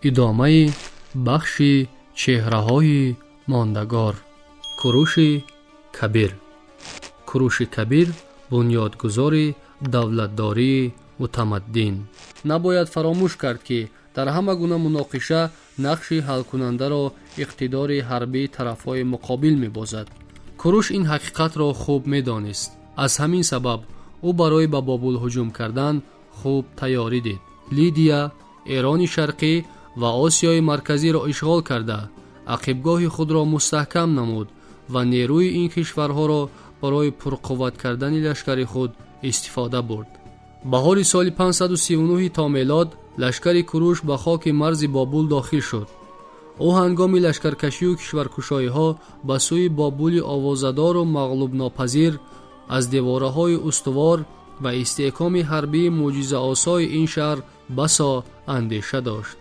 ادامه بخش چهره‌های ماندگار. کوروش کبیر. کوروش کبیر بنیادگذار دولتداری متمدن. نباید فراموش کرد که در همه گونه مناقشه نقش حل کننده را اقتدار حربی طرفهای مقابل می‌بازد. کوروش این حقیقت را خوب می‌دانست. از همین سبب او برای به بابل هجوم کردن خوب تیاری دید. لیدیا، ایران شرقی و آسیای مرکزی را اشغال کرده عقبگاه خود را مستحکم نمود و نیروی این کشورها را برای پرقوت کردن لشکر خود استفاده برد. بهار سال 539 تا میلاد لشکر کوروش به خاک مرز بابل داخل شد. او هنگام لشکرکشی و کشورکشایی‌ها به سوی بابل آوازدار و مغلوب ناپذیر از دیواره‌های استوار و استحکام حربی معجزه‌آسای این شهر بسا اندیشه داشت.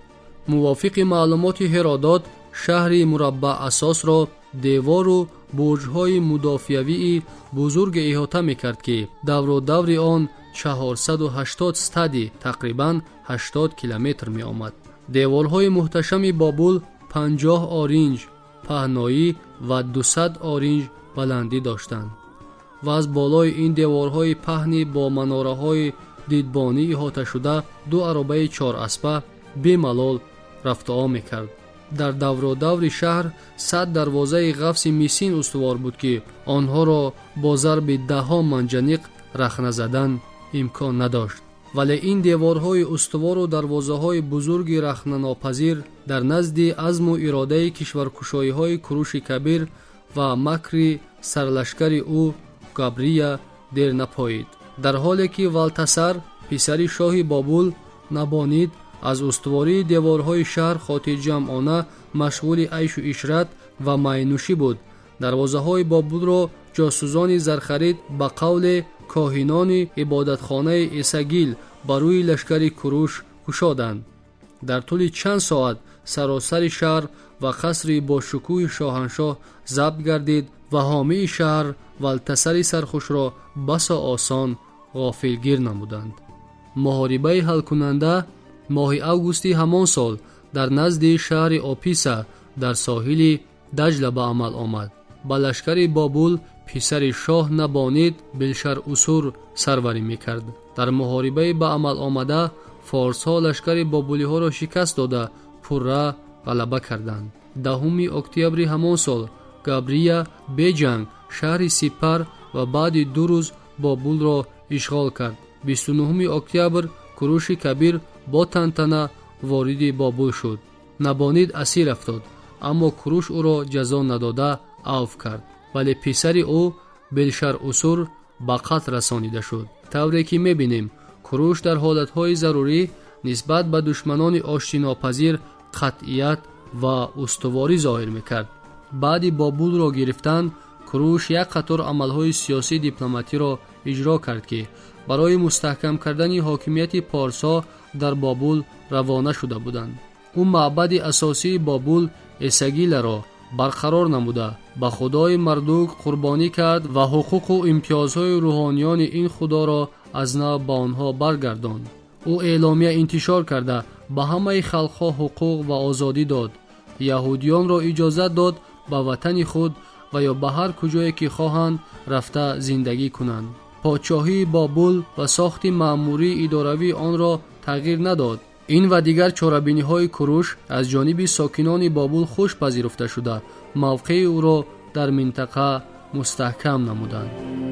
موافق معلومات هرودوت شهر مربع اساس را دیوار و برج‌های مدافعوی بزرگ احاطه می‌کرد که دور و دور آن 480 استادی تقریباً 80 کیلومتر می‌آمد. دیوارهای محتشم بابل 50 آرینج پهنایی و 200 آرینج بلندی داشتند و از بالای این دیوارهای پهنی با مناره‌های دیدبانی احاطه شده دو عربه 4 اسبه بی‌ملال رفت و آمد می‌کرد. در دور و دور شهر 100 دروازه قفس میسین استوار بود که آنها را با ضرب 10 منجنیق رخنه زدن امکان نداشت. ولی این دیوارهای استوار و دروازه‌های بزرگ رخنه ناپذیر در نزد عزم و اراده کشورکشایی‌های کوروش کبیر و مکر سرلشکر او گابریا دیر نپایید. در حالی که والتسر پسر شاه بابل نبانید از استواری دیوارهای شهر خاطر جمعانه مشغول عیش و عشرت و مینوشی بود. دروازه‌های بابل را جاسوسان زرخرید به قول کاهنان عبادتخانه اسگیل بر روی لشکر کوروش گشادند. در طول چند ساعت سراسر شهر و قصر با شکوه شاهنشاه ضبط گردید و حامی شهر والتسر سرخوش را بسا آسان غافلگیر نمودند. محاربه حل کننده ماه اوگوست همان سال در نزد شهر آپیسا در ساحل دجله به عمل آمد. با لشکر بابل پسر شاه نبانید بلشر اسور سروری میکرد. در محاربه به عمل آمده فارس ها لشکر بابلی ها را شکست داده پره غلبه کردند. 10 اکتبر همان سال گابریا به جنگ شهر سپر و بعد 2 روز بابل را اشغال کرد. 29 اکتبر کوروش کبیر با تنتنه وارد بابل شد. نبانید اسیر افتاد، اما کوروش او را جزا نداده عفو کرد، ولی پسر او بلشر اسور به قتل رسانیده شد. طوری که می‌بینیم کوروش در حالت‌های ضروری نسبت به دشمنان آشتیناپذیر قطعیت و استواری ظاهر می‌کرد. بعد بابل را گرفتن کوروش یک قطار عمل‌های سیاسی دیپلماتی را اجرا کرد که برای مستحکم کردن حاکمیت پارسا در بابل روانه شده بودند. او معبد اساسی بابل اسگیل را برقرار نموده به خدای مردوک قربانی کرد و حقوق و امتیازهای روحانیان این خدا را از نو به آنها برگرداند. او اعلامیه انتشار کرده به همه خلق‌ها حقوق و آزادی داد. یهودیان را اجازه داد به وطن خود و یا به هر کجایی که خواهند رفته زندگی کنند. پادشاهی بابل و ساخت مأموری اداروی آن را تغییر نداد. این و دیگر چاره‌بینی‌های کوروش از جانب ساکنان بابل خوش پذیرفته شده موقع او را در منطقه مستحکم نمودند.